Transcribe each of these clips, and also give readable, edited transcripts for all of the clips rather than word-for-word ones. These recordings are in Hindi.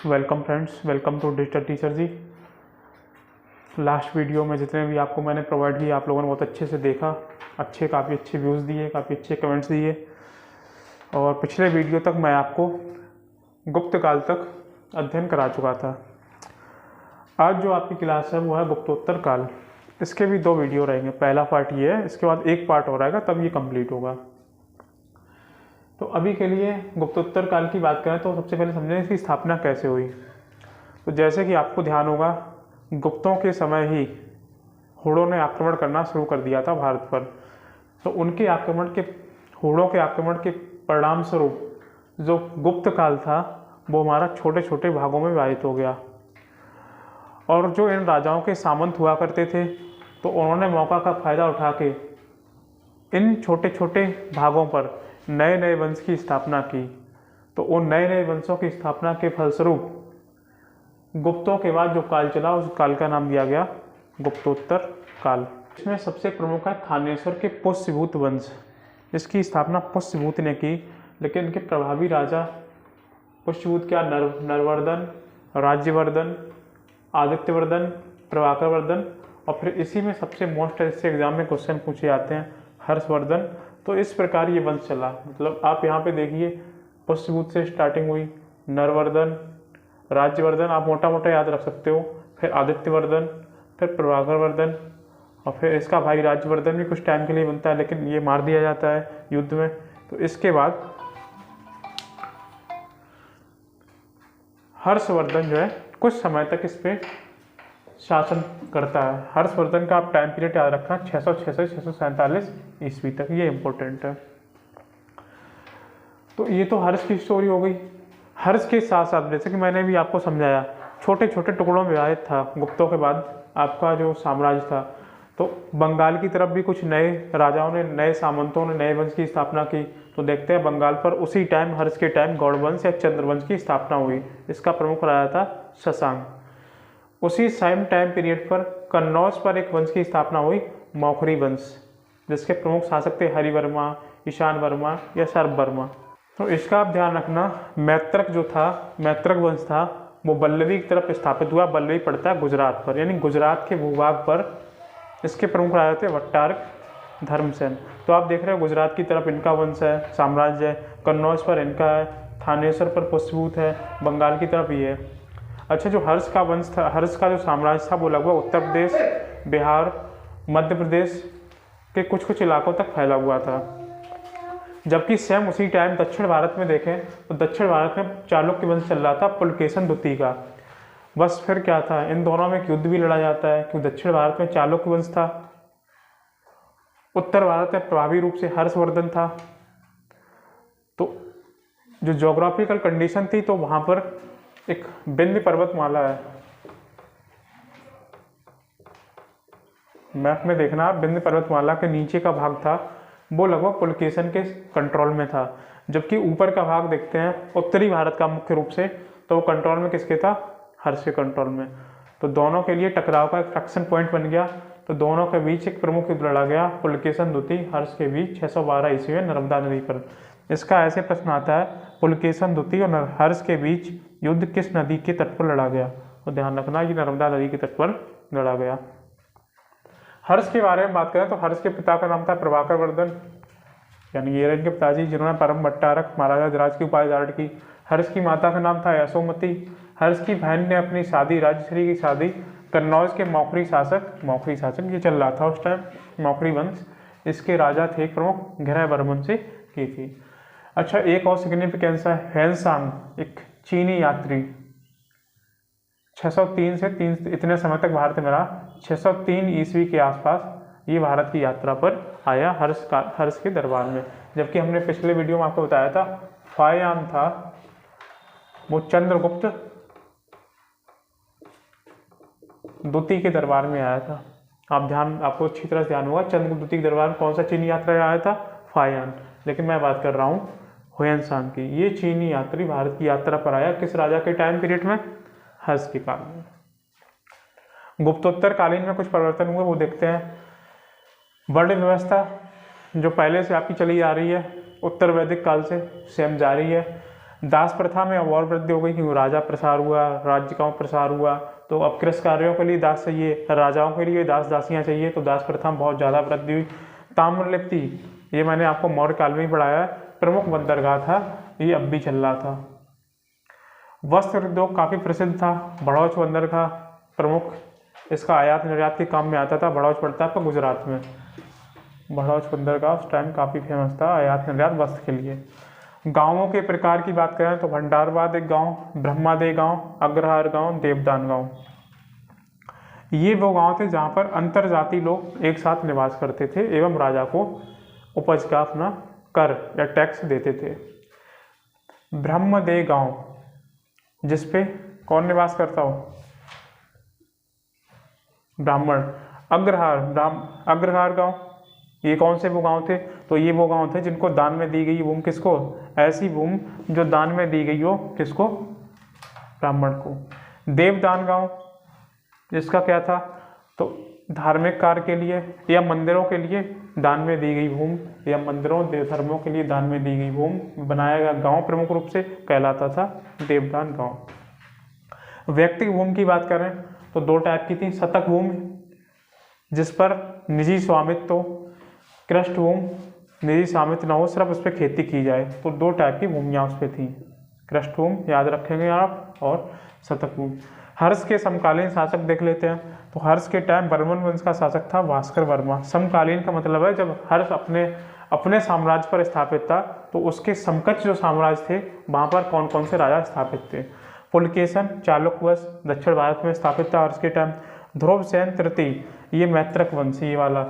Welcome friends, welcome to digital teacher ji. Last video में जितने भी आपको मैंने प्रोवाइड किए आप लोगों ने बहुत अच्छे से देखा, काफ़ी अच्छे व्यूज़ दिए, काफ़ी अच्छे कमेंट्स दिए। और पिछले वीडियो तक मैं आपको गुप्त काल तक अध्ययन करा चुका था। आज जो आपकी क्लास है वो है गुप्तोत्तर काल। इसके भी 2 वीडियो रहेंगे। पहला पार्ट ये है, इसके बाद एक पार्ट और आएगा, तब ये कंप्लीट होगा। तो अभी के लिए गुप्तोत्तर काल की बात करें तो सबसे पहले समझें इसकी स्थापना कैसे हुई। तो जैसे कि आपको ध्यान होगा, गुप्तों के समय ही हुड़ों ने आक्रमण करना शुरू कर दिया था भारत पर। तो उनके हुड़ों के आक्रमण के परिणाम स्वरूप जो गुप्त काल था वो हमारा छोटे छोटे भागों में विभाजित हो गया। और जो इन राजाओं के सामंत हुआ करते थे तो उन्होंने मौका का फायदा उठा के इन छोटे छोटे भागों पर नए नए वंश की स्थापना की। तो उन नए नए वंशों की स्थापना के फलस्वरूप गुप्तों के बाद जो काल चला उस काल का नाम दिया गया गुप्तोत्तर काल। इसमें सबसे प्रमुख है थानेश्वर के पुष्यभूत वंश। इसकी स्थापना पुष्यभूत ने की, लेकिन इनके प्रभावी राजा पुष्यभूत क्या नरवर्धन, राज्यवर्धन, आदित्यवर्धन, प्रभाकरवर्धन, और फिर इसी में सबसे मोस्ट इससे एग्जाम में क्वेश्चन पूछे जाते हैं हर्षवर्धन। तो इस प्रकार ये वंश चला। मतलब आप यहाँ पे देखिए, पुष्यभूत से स्टार्टिंग हुई, नरवर्धन, राज्यवर्धन आप मोटा मोटा याद रख सकते हो, फिर आदित्यवर्धन, फिर प्रभाकरवर्धन, और फिर इसका भाई राज्यवर्धन भी कुछ टाइम के लिए बनता है, लेकिन ये मार दिया जाता है युद्ध में। तो इसके बाद हर्षवर्धन जो है कुछ समय तक इस पे शासन करता है। हर्षवर्धन का आप टाइम पीरियड याद रखना, 606 से 647 ईस्वी तक, ये इम्पोर्टेंट है। तो ये तो हर्ष की स्टोरी हो गई। हर्ष के साथ साथ जैसे कि मैंने भी आपको समझाया, छोटे छोटे टुकड़ों में विभाजित था गुप्तों के बाद आपका जो साम्राज्य था। तो बंगाल की तरफ भी कुछ नए राजाओं ने, नए सामंतों ने नए वंश की स्थापना की। तो देखते हैं बंगाल पर उसी टाइम, हर्ष के टाइम गौड़वंश या चंद्रवंश की स्थापना हुई। इसका प्रमुख राजा था शशांक। उसी सेम टाइम पीरियड पर कन्नौज पर एक वंश की स्थापना हुई, मौखरी वंश, जिसके प्रमुख शासक थे हरिवर्मा, ईशान वर्मा या सर्व वर्मा। तो इसका आप ध्यान रखना, मैत्रक जो था, मैत्रक वंश था, वो बल्लवी की तरफ स्थापित हुआ। बल्लवी पड़ता है गुजरात पर, यानी गुजरात के भूभाग पर इसके प्रमुख राजा थे वट्टारक, धर्मसेन। तो आप देख रहे हो गुजरात की तरफ इनका वंश है, साम्राज्य है, कन्नौज पर इनका है, थानेश्वर पर पुष्यभूत है, बंगाल की तरफ ये है। अच्छा, जो हर्ष का वंश था, हर्ष का जो साम्राज्य था वो लगभग उत्तर प्रदेश, बिहार, मध्य प्रदेश के कुछ कुछ इलाकों तक फैला हुआ था। जबकि सेम उसी टाइम दक्षिण भारत में देखें तो दक्षिण भारत में चालुक्य वंश चल रहा था, पुलकेशन द्वितीय का। बस फिर क्या था, इन दोनों में एक युद्ध भी लड़ा जाता है, क्योंकि दक्षिण भारत में चालुक्य वंश था, उत्तर भारत में प्रभावी रूप से हर्षवर्धन था। तो जो ज्योग्राफिकल कंडीशन थी, तो वहां पर एक विंध्य पर्वतमाला है, मैप में देखना, विंध्य पर्वतमाला के नीचे का भाग था वो लगभग पुलकेशन के कंट्रोल में था। जबकि ऊपर का भाग देखते हैं उत्तरी भारत का मुख्य रूप से, तो वो कंट्रोल में किसके था, हर्ष के कंट्रोल में। तो दोनों के लिए टकराव का एक फ्रैक्शन पॉइंट बन गया। तो दोनों के बीच एक प्रमुख युद्ध लड़ा गया, पुलकेशन द्वितीय हर्ष के बीच 612 ईस्वी में नर्मदा नदी पर। इसका ऐसे प्रश्न आता है, पुलकेशन द्वितीय और हर्ष के बीच युद्ध किस नदी के तट पर लड़ा गया। तो ध्यान रखना, ये नर्मदा नदी के तट पर लड़ा गया। हर्ष के बारे में बात करें तो हर्ष के पिता का नाम था प्रभाकरवर्धन, यानी ये इनके पिताजी जिन्होंने परम भट्टारक महाराजा धिराज की उपाधि धारण की। हर्ष की माता का नाम था यशोमती। हर्ष की बहन ने अपनी शादी, राजश्री की शादी कन्नौज के मौखरी शासक ये चल रहा था उस टाइम, मौखरी वंश, इसके राजा थे प्रमुख गृहवर्मन से की थी। अच्छा, एक और सिग्निफिकेंस है, ह्वेनसांग एक चीनी यात्री 603 से 3 इतने समय तक भारत में रहा। 603 ईस्वी के आसपास ये भारत की यात्रा पर आया हर्ष के दरबार में। जबकि हमने पिछले वीडियो में आपको बताया था फायान था वो चंद्रगुप्त द्वितीय के दरबार में आया था। आपको अच्छी तरह से ध्यान होगा, चंद्रगुप्त द्वितीय के दरबार में कौन सा चीनी यात्रा आया था, फायान। लेकिन मैं बात कर रहा हूँ ह्वेनसांग की। ये चीनी यात्री भारत की यात्रा पर आया किस राजा के टाइम पीरियड में, हर्ष के काल में। गुप्तोत्तर कालीन में कुछ परिवर्तन हुए वो देखते हैं। वर्ण व्यवस्था जो पहले से आपकी चली आ रही है उत्तर वैदिक काल से सेम जारी है। दास प्रथा में अब और वृद्धि हो गई क्योंकि राजा प्रसार हुआ, राज्य का प्रसार हुआ, तो अब कृषि कार्यों के लिए दास चाहिए, राजाओं के लिए दास दासियाँ चाहिए, तो दास प्रथा में बहुत ज़्यादा वृद्धि हुई। ताम्रलिप्ति, ये मैंने आपको मौर्य काल में ही पढ़ाया है, प्रमुख बंदरगाह था, ये अब भी चल रहा था। वस्त्र उद्योग काफ़ी प्रसिद्ध था, बड़ौच बंदरगाह प्रमुख, इसका आयात निर्यात के काम में आता था। बड़ौच पड़ता है आपका गुजरात में। बड़ौच बंदरगाह उस टाइम काफ़ी फेमस था आयात निर्यात वस्त्र के लिए। गांवों के प्रकार की बात करें तो भंडारवाद एक गांव, ब्रह्मादेय गांव, अग्रहार गांव, देवदान गांव, ये वो गांव थे जहां पर अंतरजातीय लोग एक साथ निवास करते थे एवं राजा को उपज का अपना कर या टैक्स देते थे। ब्रह्मदेय गांव, जिसपे कौन निवास करता हो? ब्राह्मण। अग्रहार गांव, ये कौन से वो गांव थे? तो ये वो गांव थे जिनको दान में दी गई भूमि, किसको? ऐसी भूमि जो दान में दी गई हो, किसको? ब्राह्मण को। देवदान गांव, जिसका क्या था? तो धार्मिक कार्य के लिए या मंदिरों के लिए दान में दी गई भूमि या मंदिरों धर्मों के लिए दान में दी गई भूमि बनाया गया गांव प्रमुख रूप से कहलाता था देवदान गांव। व्यक्तिगत भूमि की बात करें तो दो टाइप की थी, शतक भूमि जिस पर निजी स्वामित्व हो, कृष्ट भूमि निजी स्वामित्व न हो, सिर्फ उस पर खेती की जाए, तो दो टाइप की भूमियाँ उस पर थी, कृष्ट भूमि याद रखेंगे आप और शतक भूमि। हर्ष के समकालीन शासक देख लेते हैं, तो हर्ष के टाइम बर्मन वंश का शासक था भास्कर वर्मा। समकालीन का मतलब है जब हर्ष अपने साम्राज्य पर स्थापित था तो उसके समकक्ष जो साम्राज्य थे वहाँ पर कौन कौन से राजा स्थापित थे। पुलकेशन चालुक्य वंश दक्षिण भारत में स्थापित था हर्ष के टाइम। ध्रुवसेन तृतीय, ये मैत्रक वंश, ये वाला,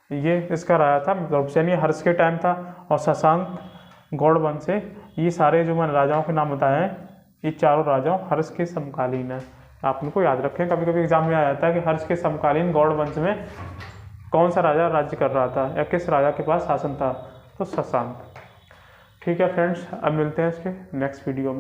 ये इसका राजा था ध्रुवसेन, ये हर्ष के टाइम था। और शशांक गौड़ वंश से, ये सारे जो मैंने राजाओं के नाम बताए हैं ये चारों राजाओं हर्ष के समकालीन है। आप इनको याद रखें, कभी कभी एग्जाम में आ जाता है कि हर्ष के समकालीन गौड़ वंश में कौन सा राजा राज्य कर रहा था या किस राजा के पास शासन था, तो शशांक। ठीक है फ्रेंड्स, अब मिलते हैं इसके नेक्स्ट वीडियो में।